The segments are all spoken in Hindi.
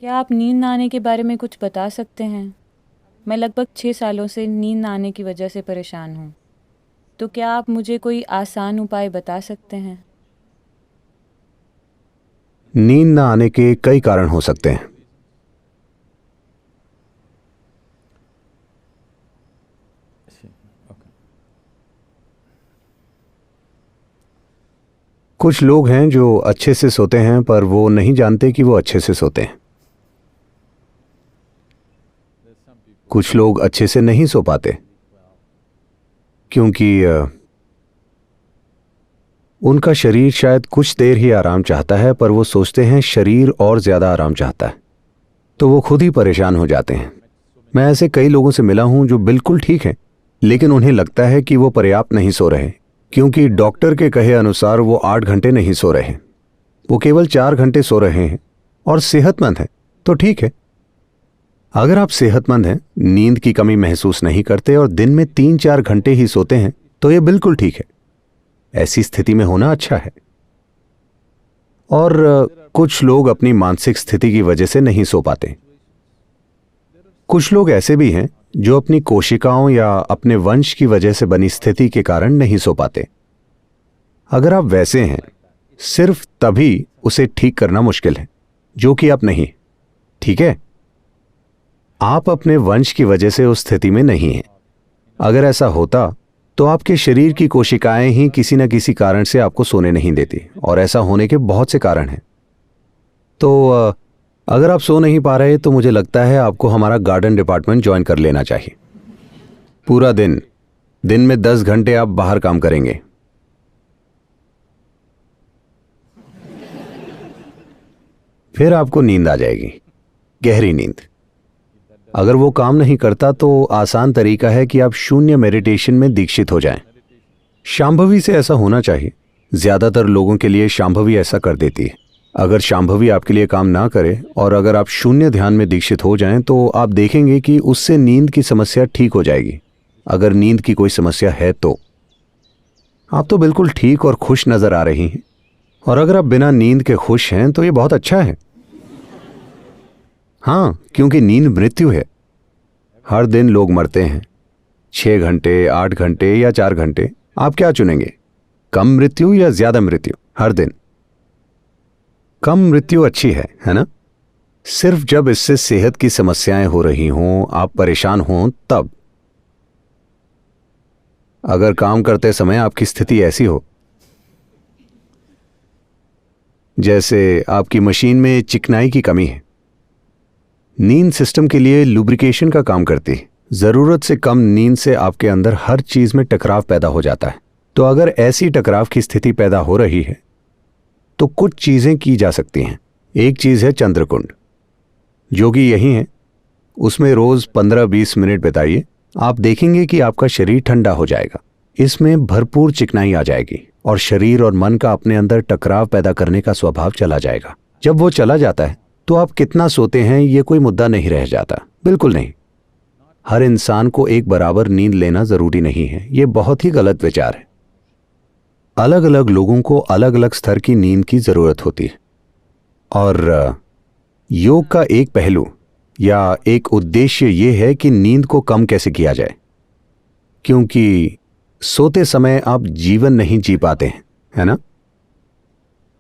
क्या आप नींद ना आने के बारे में कुछ बता सकते हैं? मैं लगभग 6 सालों से नींद ना आने की वजह से परेशान हूँ। तो क्या आप मुझे कोई आसान उपाय बता सकते हैं? नींद न आने के कई कारण हो सकते हैं। कुछ लोग हैं जो अच्छे से सोते हैं पर वो नहीं जानते कि वो अच्छे से सोते हैं। कुछ लोग अच्छे से नहीं सो पाते क्योंकि उनका शरीर शायद कुछ देर ही आराम चाहता है, पर वो सोचते हैं शरीर और ज्यादा आराम चाहता है, तो वो खुद ही परेशान हो जाते हैं। मैं ऐसे कई लोगों से मिला हूं जो बिल्कुल ठीक हैं, लेकिन उन्हें लगता है कि वो पर्याप्त नहीं सो रहे क्योंकि डॉक्टर के कहे अनुसार वो 8 घंटे नहीं सो रहे। वो केवल 4 घंटे सो रहे हैं और सेहतमंद हैं, तो ठीक है। अगर आप सेहतमंद हैं, नींद की कमी महसूस नहीं करते और दिन में 3-4 घंटे ही सोते हैं, तो ये बिल्कुल ठीक है। ऐसी स्थिति में होना अच्छा है। और कुछ लोग अपनी मानसिक स्थिति की वजह से नहीं सो पाते। कुछ लोग ऐसे भी हैं जो अपनी कोशिकाओं या अपने वंश की वजह से बनी स्थिति के कारण नहीं सो पाते। अगर आप वैसे हैं, सिर्फ तभी उसे ठीक करना मुश्किल है, जो कि आप नहीं। ठीक है, आप अपने वंश की वजह से उस स्थिति में नहीं हैं। अगर ऐसा होता तो आपके शरीर की कोशिकाएं ही किसी न किसी कारण से आपको सोने नहीं देती, और ऐसा होने के बहुत से कारण हैं। तो अगर आप सो नहीं पा रहे तो मुझे लगता है आपको हमारा गार्डन डिपार्टमेंट ज्वाइन कर लेना चाहिए। पूरा दिन में 10 घंटे आप बाहर काम करेंगे। फिर आपको नींद आ जाएगी, गहरी नींद। अगर वो काम नहीं करता तो आसान तरीका है कि आप शून्य मेडिटेशन में दीक्षित हो जाएं। शांभवी से ऐसा होना चाहिए। ज्यादातर लोगों के लिए शांभवी ऐसा कर देती है। अगर शांभवी आपके लिए काम ना करे और अगर आप शून्य ध्यान में दीक्षित हो जाएं तो आप देखेंगे कि उससे नींद की समस्या ठीक हो जाएगी। अगर नींद की कोई समस्या है तो आप तो बिल्कुल ठीक और खुश नजर आ रही हैं, और अगर आप बिना नींद के खुश हैं तो ये बहुत अच्छा है। हाँ, क्योंकि नींद मृत्यु है। हर दिन लोग मरते हैं, 6 घंटे, 8 घंटे या 4 घंटे। आप क्या चुनेंगे, कम मृत्यु या ज्यादा मृत्यु? हर दिन कम मृत्यु अच्छी है ना? सिर्फ जब इससे सेहत की समस्याएं हो रही हों, आप परेशान हों, तब। अगर काम करते समय आपकी स्थिति ऐसी हो जैसे आपकी मशीन में चिकनाई की कमी है, नींद सिस्टम के लिए लुब्रिकेशन का काम करती है। जरूरत से कम नींद से आपके अंदर हर चीज में टकराव पैदा हो जाता है। तो अगर ऐसी टकराव की स्थिति पैदा हो रही है तो कुछ चीजें की जा सकती हैं। एक चीज है चंद्रकुंड, जो कि यही है। उसमें रोज 15-20 मिनट बिताइए। आप देखेंगे कि आपका शरीर ठंडा हो जाएगा। इसमें भरपूर चिकनाई आ जाएगी और शरीर और मन का अपने अंदर टकराव पैदा करने का स्वभाव चला जाएगा। जब वो चला जाता है तो आप कितना सोते हैं ये कोई मुद्दा नहीं रह जाता। बिल्कुल नहीं। हर इंसान को एक बराबर नींद लेना जरूरी नहीं है। ये बहुत ही गलत विचार है। अलग अलग लोगों को अलग अलग स्तर की नींद की जरूरत होती है, और योग का एक पहलू या एक उद्देश्य यह है कि नींद को कम कैसे किया जाए, क्योंकि सोते समय आप जीवन नहीं जी पाते हैं, है ना?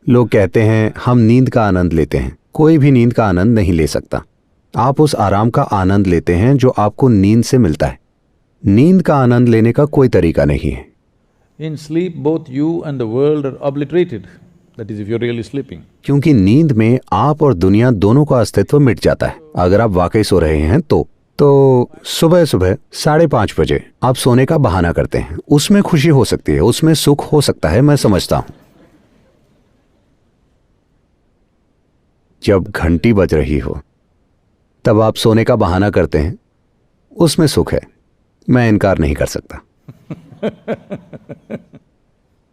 लोग कहते हैं हम नींद का आनंद लेते हैं। कोई भी नींद का आनंद नहीं ले सकता। आप उस आराम का आनंद लेते हैं जो आपको नींद से मिलता है। नींद का आनंद लेने का कोई तरीका नहीं है। In sleep, both you and the world are obliterated. That is, if you're really sleeping. क्योंकि नींद में आप और दुनिया दोनों का अस्तित्व मिट जाता है। अगर आप वाकई सो रहे हैं तो सुबह सुबह 5:30 बजे आप सोने का बहाना करते हैं। उसमें खुशी हो सकती है, उसमें सुख हो सकता है, मैं समझता हूं। जब घंटी बज रही हो तब आप सोने का बहाना करते हैं, उसमें सुख है, मैं इनकार नहीं कर सकता।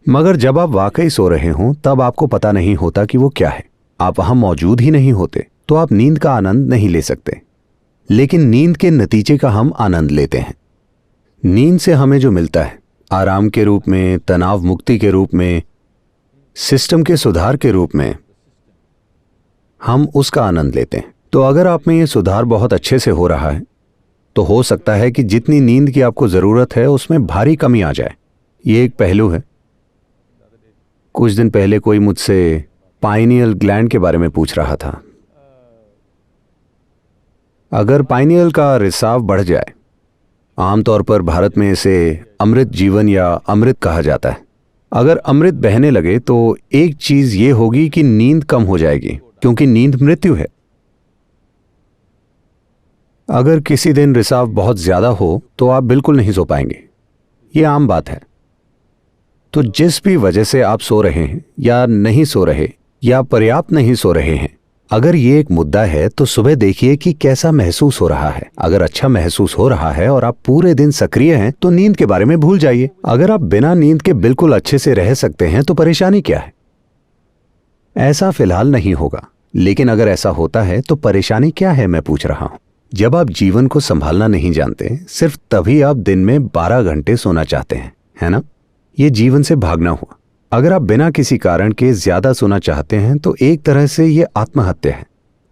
मगर जब आप वाकई सो रहे हों तब आपको पता नहीं होता कि वो क्या है। आप वहां मौजूद ही नहीं होते, तो आप नींद का आनंद नहीं ले सकते। लेकिन नींद के नतीजे का हम आनंद लेते हैं। नींद से हमें जो मिलता है, आराम के रूप में, तनाव मुक्ति के रूप में, सिस्टम के सुधार के रूप में, हम उसका आनंद लेते हैं। तो अगर आप में ये सुधार बहुत अच्छे से हो रहा है तो हो सकता है कि जितनी नींद की आपको जरूरत है उसमें भारी कमी आ जाए। ये एक पहलू है। कुछ दिन पहले कोई मुझसे पाइनियल ग्लैंड के बारे में पूछ रहा था। अगर पाइनियल का रिसाव बढ़ जाए, आमतौर पर भारत में इसे अमृत जीवन या अमृत कहा जाता है, अगर अमृत बहने लगे तो एक चीज ये होगी कि नींद कम हो जाएगी, क्योंकि नींद मृत्यु है। अगर किसी दिन रिसाव बहुत ज्यादा हो तो आप बिल्कुल नहीं सो पाएंगे, ये आम बात है। तो जिस भी वजह से आप सो रहे हैं या नहीं सो रहे या पर्याप्त नहीं सो रहे हैं, अगर ये एक मुद्दा है तो सुबह देखिए कि कैसा महसूस हो रहा है। अगर अच्छा महसूस हो रहा है और आप पूरे दिन सक्रिय हैं तो नींद के बारे में भूल जाइए। अगर आप बिना नींद के बिल्कुल अच्छे से रह सकते हैं तो परेशानी क्या है? ऐसा फिलहाल नहीं होगा, लेकिन अगर ऐसा होता है तो परेशानी क्या है, मैं पूछ रहा हूं। जब आप जीवन को संभालना नहीं जानते, सिर्फ तभी आप दिन में 12 घंटे सोना चाहते हैं, है ना? ये जीवन से भागना हुआ। अगर आप बिना किसी कारण के ज्यादा सोना चाहते हैं तो एक तरह से ये आत्महत्या है।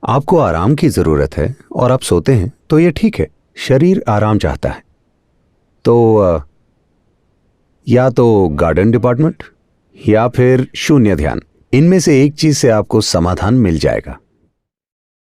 आपको आराम की जरूरत है और आप सोते हैं तो ये ठीक है, शरीर आराम चाहता है। तो या तो गार्डन डिपार्टमेंट या फिर शून्य ध्यान, इनमें से एक चीज से आपको समाधान मिल जाएगा।